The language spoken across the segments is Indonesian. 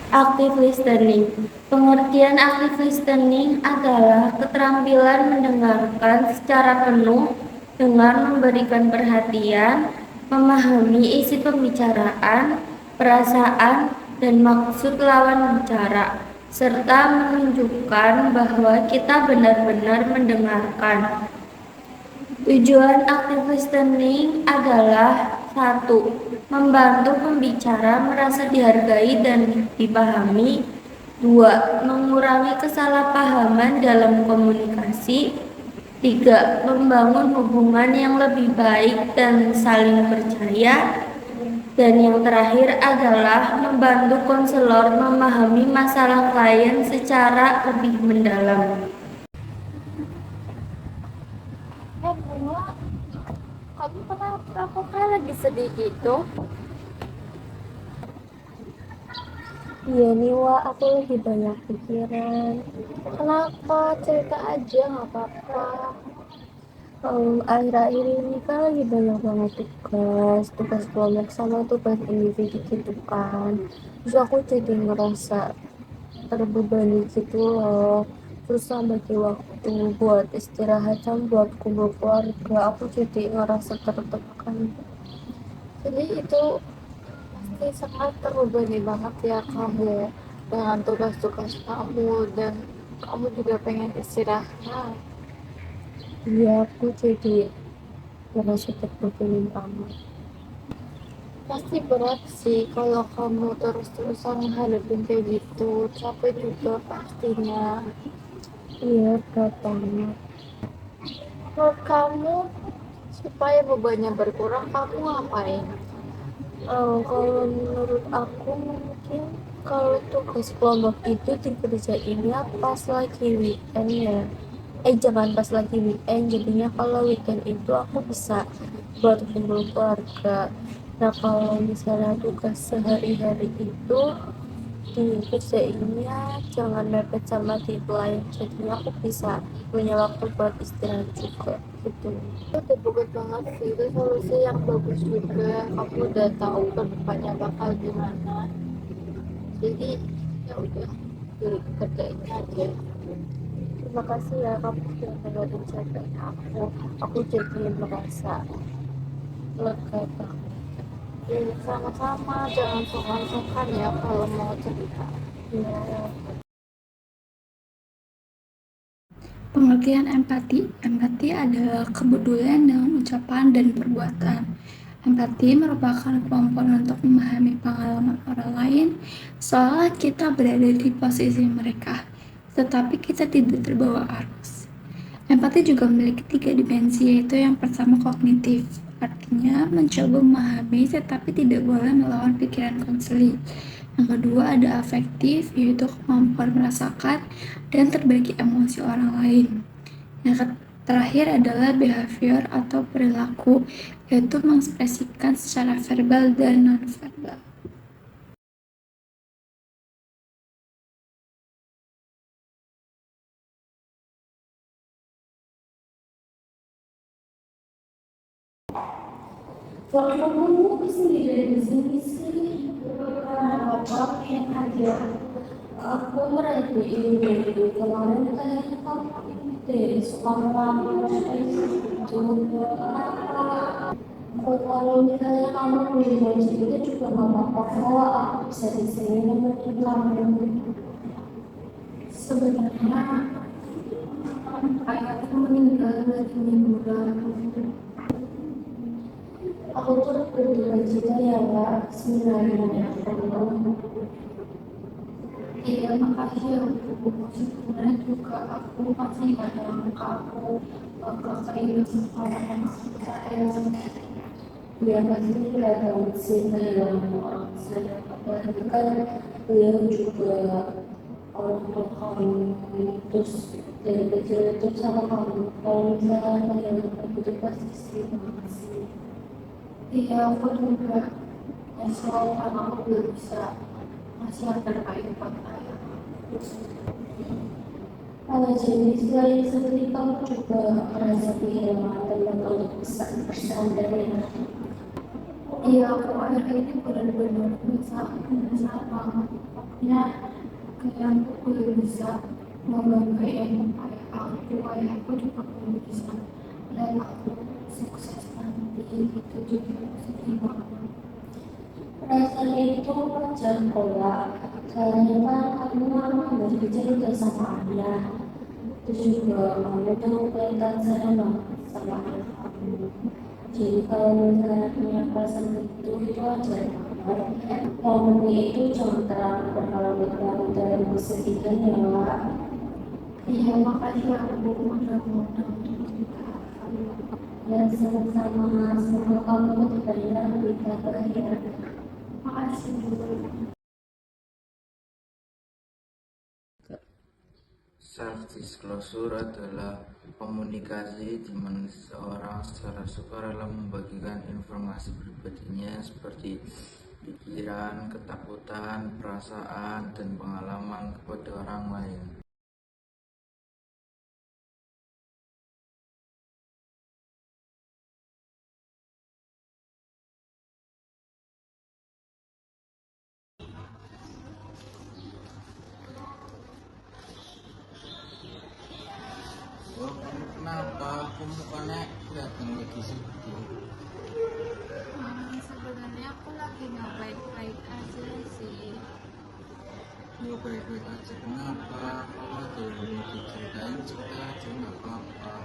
Active listening. Pengertian active listening adalah keterampilan mendengarkan secara penuh dengan memberikan perhatian, memahami isi pembicaraan, perasaan, dan maksud lawan bicara, serta menunjukkan bahwa kita benar-benar mendengarkan. Tujuan active listening adalah 1. Membantu pembicara merasa dihargai dan dipahami. 2. Mengurangi kesalahpahaman dalam komunikasi. 3. Membangun hubungan yang lebih baik dan saling percaya. Dan yang terakhir adalah membantu konselor memahami masalah klien secara lebih mendalam. Bunga, kamu kenapa kok kayak lagi sedih gitu? Iya nih Wak, aku lagi banyak pikiran. Kenapa? Cerita aja, nggak apa-apa. Akhir-akhir ini kan lagi banyak banget tugas kelompok sama tugas individu gitu kan. Terus aku jadi ngerasa terbebani gitu loh. Terus bagi waktu buat istirahat sama buat kumpul keluarga, aku jadi ngerasa tertekan. Jadi itu pasti sangat terbebani banget ya kamu dengan tugas-tugas kamu dan kamu juga pengen istirahat. Iya, aku jadi ngerasa terbebani banget. Pasti berat sih kalau kamu terus-terusan menghadapin kayak gitu, capek juga pastinya. Iya, berat banget. Menurut kamu supaya bebannya berkurang kamu ngapain? Kalau menurut aku mungkin kalau tugas kelompok itu dikerjainnya pas lagi weekend ya. Jangan pas lagi weekend, jadinya kalau weekend itu aku bisa buat kumpul keluarga. Nah kalau misalnya tugas sehari-hari itu dikerjainnya jangan mepet sama deadline, jadinya aku bisa punya waktu buat istirahat juga gitu. Itu bagus banget sih, itu solusi yang bagus juga. Kamu udah tahu ke depannya bakal gimana, jadi ya udah kerjain aja. Terima kasih ya kamu sudah dengerin cerita aku jadi merasa lega banget. Ya, sama-sama, jangan sungkan-sungkan ya kalau mau cerita. Ya, Pengertian empati. Empati adalah kepedulian dengan ucapan dan perbuatan. Empati merupakan kemampuan untuk memahami pengalaman orang lain, seolah kita berada di posisi mereka, tetapi kita tidak terbawa arus. Empati juga memiliki 3 dimensi, yaitu yang pertama kognitif, artinya mencoba memahami tetapi tidak boleh melawan pikiran konseli. Yang kedua ada afektif, yaitu kemampuan merasakan dan terbagi emosi orang lain. Yang terakhir adalah behavior atau perilaku, yaitu mengekspresikan secara verbal dan non-verbal. kalau kamu kesini dari sini sih karena apa yang aja aku merasa ini kemarin kayaknya kamu deh suka ngelamun kayak gitu. Kalau misalnya kamu beli baju itu juga nggak apa-apa kok, aku bisa di sini nemenin kamu. Sebenarnya ayahku meninggal lagi liburan. Aku tuh berduka cita ya Pak, sebenarnya. Iya, makasih ya Bu. Sebenarnya juga aku masih nggak dalam aku kakak ini sama yang saya. Ya pasti tidak tahu sih yang saya apalagi kan beliau juga orang tua kamu, terus dari kecil itu sama kamu. Kalau misalnya yang itu pasti sih makasih. Iya, aku juga nyesel karena aku belum bisa ngasih yang terbaik buat ayah. Jadi selain seperti kamu juga merasa kehilangan teman untuk bisa bersandar ya. Iya, aku akhir ini benar-benar bisa banget. Ya kayak aku belum bisa membanggain ayahku juga belum bisa dan aku sukses nanti itu juga sedih banget. Perasaan itu wajar kok ya, karena kan kamu memang dari kecil udah sama ayah. Terus juga kamu tuh kelihatan sayang banget sama ayah kamu. Jadi kalau misalnya punya perasaan itu wajar banget. Momennya itu jangan terlalu berlarut-larut dan bersedihkan ya. Iya makasih aku udah mau untuk Ya sama-sama, semoga kamu terbayar berita terakhir. makasih dulu. Self-disclosure adalah komunikasi di mana seseorang secara sukarela membagikan informasi pribadinya seperti pikiran, ketakutan, perasaan, dan pengalaman kepada orang lain. Oh, kenapa? Aku mukanya kelihatan lagi sedih. Sebenarnya aku lagi nggak baik-baik aja sih. Ya baik-baik aja. Kenapa? Kalau ada yang mau diceritain, cerita aja nggak apa-apa.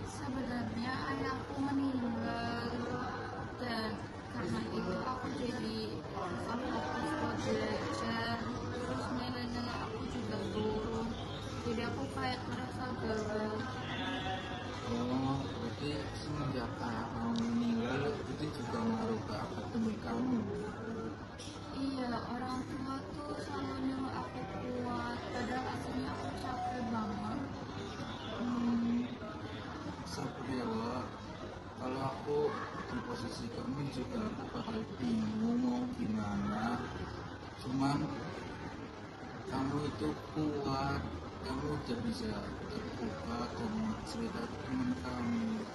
Sebenarnya ayahku meninggal dan karena itu aku jadi susah fokus buat belajar, terus nilai-nilai aku juga turun, jadi aku kayak merasa gagal. Oh, berarti semenjak kamu meninggal itu juga ngaruh ke akademik kamu. Iya, orang tua tuh selalu nyuruh aku kuat, padahal aslinya aku capek banget. Sabar ya, Wak. Kalau aku di posisi kamu juga aku bakal bingung mau gimana. Cuman kamu itu kuat, kamu udah bisa terbuka dan cerita ke teman kamu.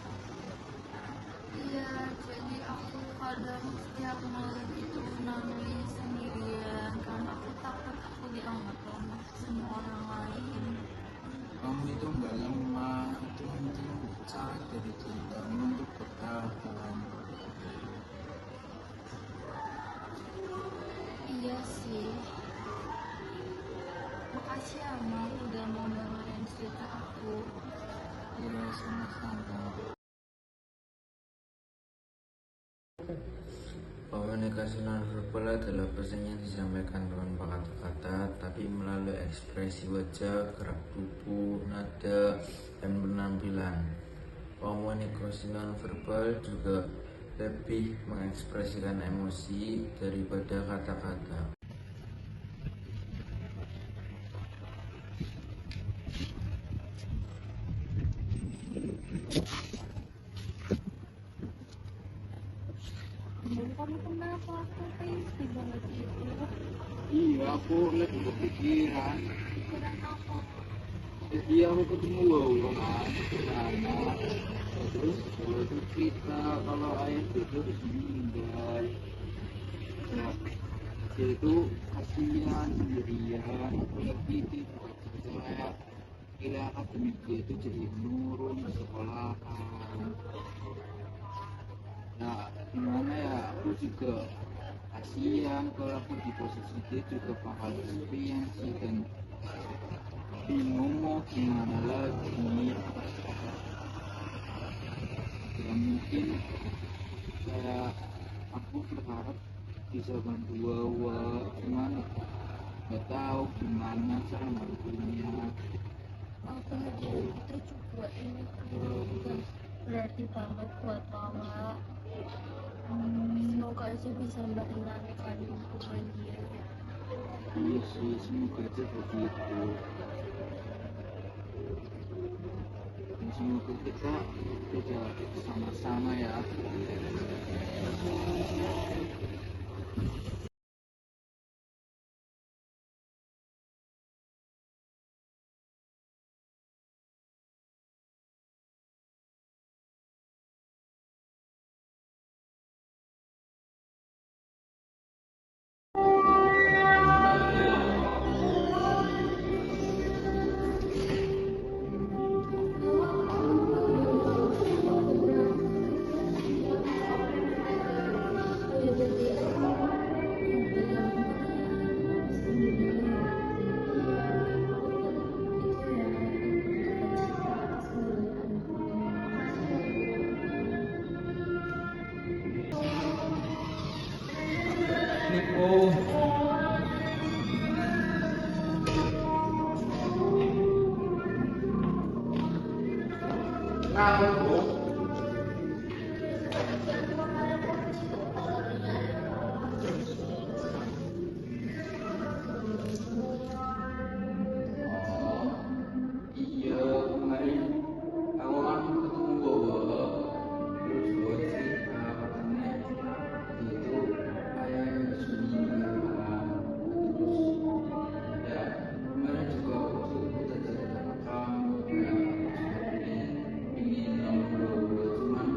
Iya, jadi aku kadang setiap malam itu nangis sendirian karena aku takut aku dianggap lemah sama orang lain. Kamu itu nggak lemah, itu penting cara dari diri kamu untuk bertahan. Iya sih. Makasih ya, Mal, udah mau dengerin cerita aku. Ya sama-sama. Komunikasi nonverbal adalah pesan yang disampaikan tanpa kata-kata, tapi melalui ekspresi wajah, gerak tubuh, nada, dan penampilan. Komunikasi nonverbal juga lebih mengekspresikan emosi daripada kata-kata. Kamu kenapa? Aku pasti banget gitu. Iya, aku lagi kepikiran. Pikiran apa? Jadi aku ketemu Wawa sana. Terus Wawa itu cerita kalau ayah itu meninggal. Nah, dia itu kasihan sendirian, apalagi itu kayak nilai akademik dia itu jadi menurun di sekolahan. Nah, gimana ya, aku juga kasihan kalau aku di posisi dia juga bakal experience dan bingung mau gimana lagi. Ya mungkin kayak aku berharap bisa bantu Wawa, cuman nggak tahu gimana cara bantunya. Bahagia itu juga ini bukan berarti banget buat mama. Semoga aja bisa meringankan hubungan dia. Iya sih, semoga aja begitu. Dan semoga kita bisa sama-sama ya. Iya, kemarin aku kan ketemu bawa terus bawa cerita katanya itu ayahnya sudah meninggal. Terus ya kemarin juga aku cerita cerita ke kamu kayak aku ingin ngobrol cuman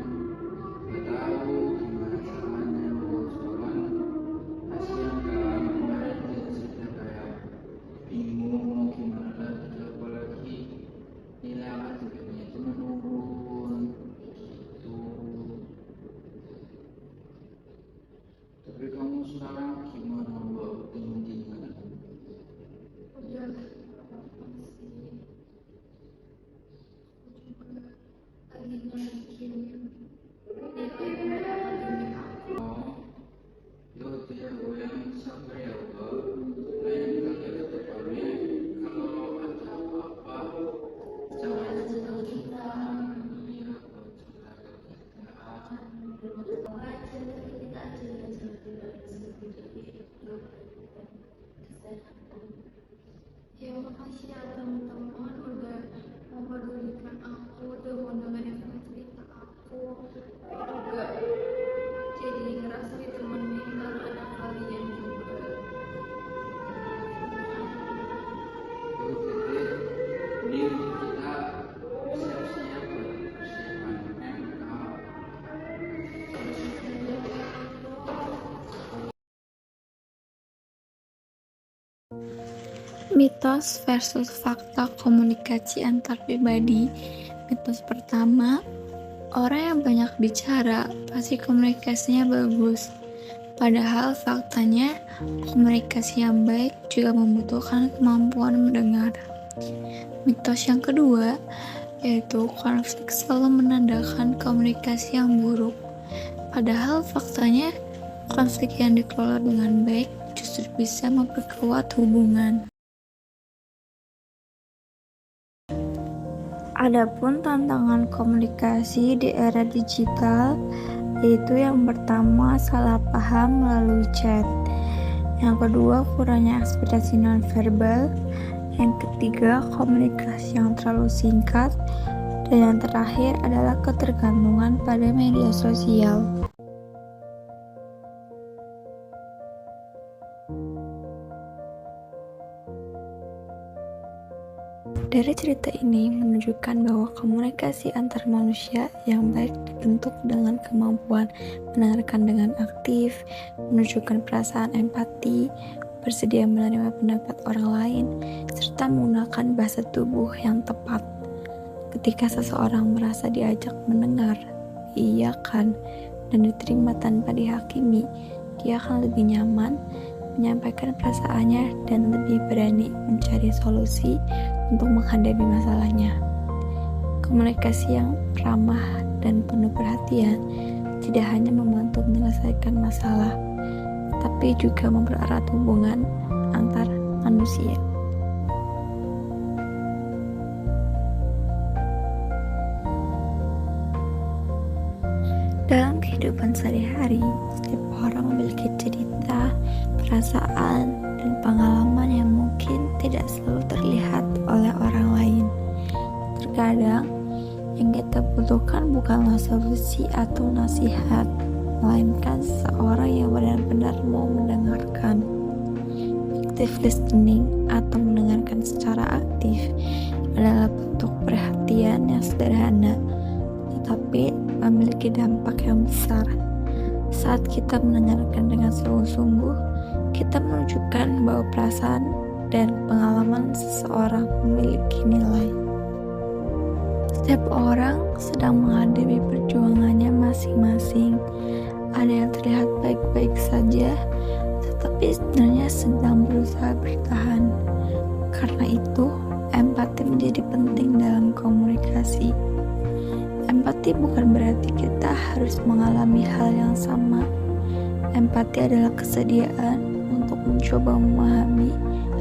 nggak tahu gimana caranya ngobrol cuman kasihan kan kemarin dia cerita kayak bingung mau gimana lagi apalagi nilai akademiknya itu menurun gitu. Tapi kamu sekarang gimana mbak tinggal? Ya, masih juga lagi naikin nilai akademik aku. Oh, yo tidak yang sabar ya mbak. Lain kali ke depannya kalau ada apa-apa jangan Cerita kita, iya kok cerita ke kita. cerita kita aja ya, makasih ya teman-teman udah mempedulikan aku, udah mau dengerin cerita aku juga jadi ngerasa ditemenin karena ada kalian juga. Jadi kita siap-siap buat persiapan MK. Mitos versus fakta komunikasi antar pribadi. Mitos pertama, orang yang banyak bicara pasti komunikasinya bagus. Padahal faktanya, komunikasi yang baik juga membutuhkan kemampuan mendengar. Mitos yang kedua, yaitu konflik selalu menandakan komunikasi yang buruk. Padahal faktanya, konflik yang dikelola dengan baik justru bisa memperkuat hubungan. Adapun tantangan komunikasi di era digital, yaitu yang pertama salah paham melalui chat, yang kedua kurangnya ekspresi nonverbal, yang ketiga komunikasi yang terlalu singkat, dan yang terakhir adalah ketergantungan pada media sosial. Dari cerita ini menunjukkan bahwa komunikasi antar manusia yang baik dibentuk dengan kemampuan mendengarkan dengan aktif, menunjukkan perasaan empati, bersedia menerima pendapat orang lain, serta menggunakan bahasa tubuh yang tepat. Ketika seseorang merasa diajak mendengar, diiyakan, dan diterima tanpa dihakimi, dia akan lebih nyaman menyampaikan perasaannya dan lebih berani mencari solusi untuk menghadapi masalahnya. Komunikasi yang ramah dan penuh perhatian tidak hanya membantu menyelesaikan masalah, tapi juga mempererat hubungan antar manusia. Dalam kehidupan sehari-hari, setiap orang memiliki cerita, perasaan, dan pengalaman yang mungkin tidak selalu terlihat oleh orang lain. Terkadang, yang kita butuhkan bukanlah solusi atau nasihat, melainkan seseorang yang benar-benar mau mendengarkan. Active listening atau mendengarkan secara aktif adalah bentuk perhatian yang sederhana, tetapi memiliki dampak yang besar. Saat kita mendengarkan dengan sungguh-sungguh, kita menunjukkan bahwa perasaan dan pengalaman seseorang memiliki nilai. Setiap orang sedang menghadapi perjuangannya masing-masing. Ada yang terlihat baik-baik saja, tetapi sebenarnya sedang berusaha bertahan. Karena itu, empati menjadi penting dalam komunikasi. Empati bukan berarti kita harus mengalami hal yang sama. Empati adalah kesediaan untuk mencoba memahami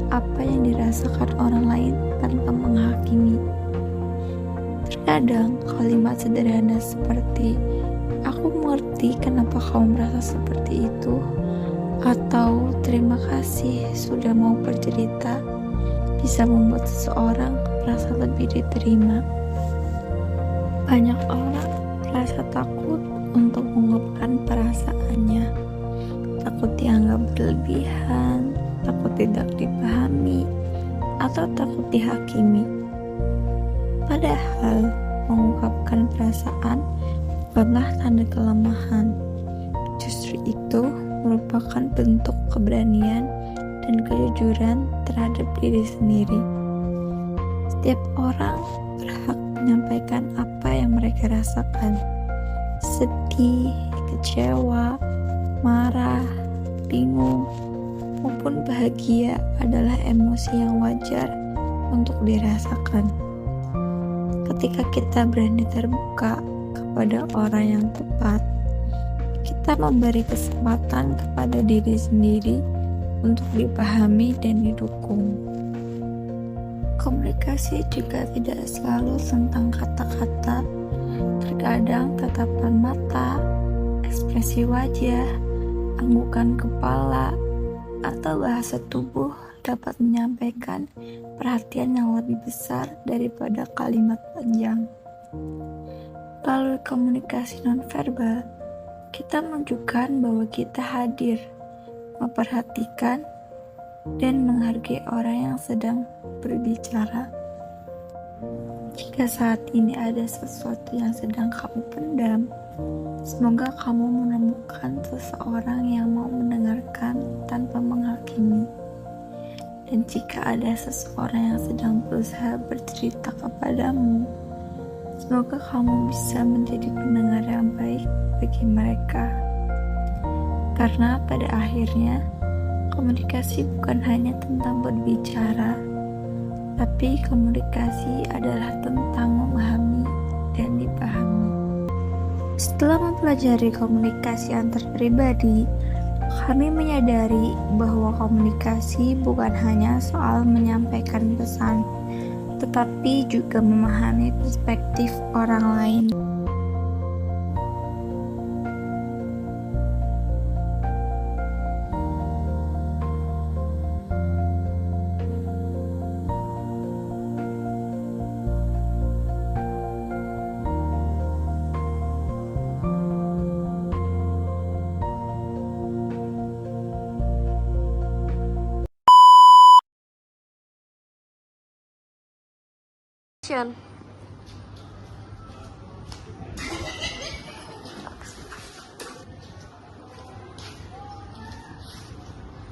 apa yang dirasakan orang lain tanpa menghakimi. Terkadang kalimat sederhana seperti "aku mengerti kenapa kamu merasa seperti itu" atau "terima kasih sudah mau bercerita" bisa membuat seseorang merasa lebih diterima. Banyak orang merasa takut untuk mengungkapkan perasaannya, takut dianggap berlebihan, takut tidak dipahami, atau takut dihakimi. Padahal mengungkapkan perasaan bukanlah tanda kelemahan. Justru itu merupakan bentuk keberanian dan kejujuran terhadap diri sendiri. Setiap orang berhak menyampaikan apa yang mereka rasakan. Sedih, kecewa, marah, bingung, maupun bahagia adalah emosi yang wajar untuk dirasakan. Ketika kita berani terbuka kepada orang yang tepat, kita memberi kesempatan kepada diri sendiri untuk dipahami dan didukung. Komunikasi juga tidak selalu tentang kata-kata. Terkadang tatapan mata, ekspresi wajah, anggukan kepala, atau bahasa tubuh dapat menyampaikan perhatian yang lebih besar daripada kalimat panjang. Melalui komunikasi nonverbal, kita menunjukkan bahwa kita hadir, memperhatikan, dan menghargai orang yang sedang berbicara. Jika saat ini ada sesuatu yang sedang kamu pendam, semoga kamu menemukan seseorang yang mau mendengarkan tanpa menghakimi. Dan jika ada seseorang yang sedang berusaha bercerita kepadamu, semoga kamu bisa menjadi pendengar yang baik bagi mereka. Karena pada akhirnya, komunikasi bukan hanya tentang berbicara, tapi komunikasi adalah tentang memahami dan dipahami. Setelah mempelajari komunikasi antar pribadi, kami menyadari bahwa komunikasi bukan hanya soal menyampaikan pesan, tetapi juga memahami perspektif orang lain.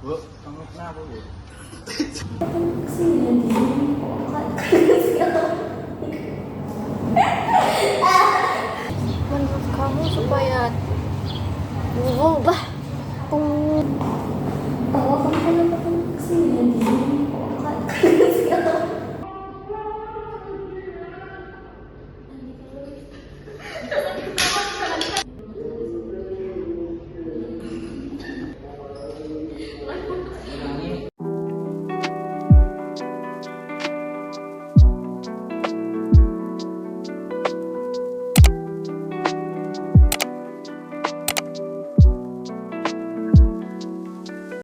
Bu, kamu kenapa, Bu? Menurut kamu supaya berubah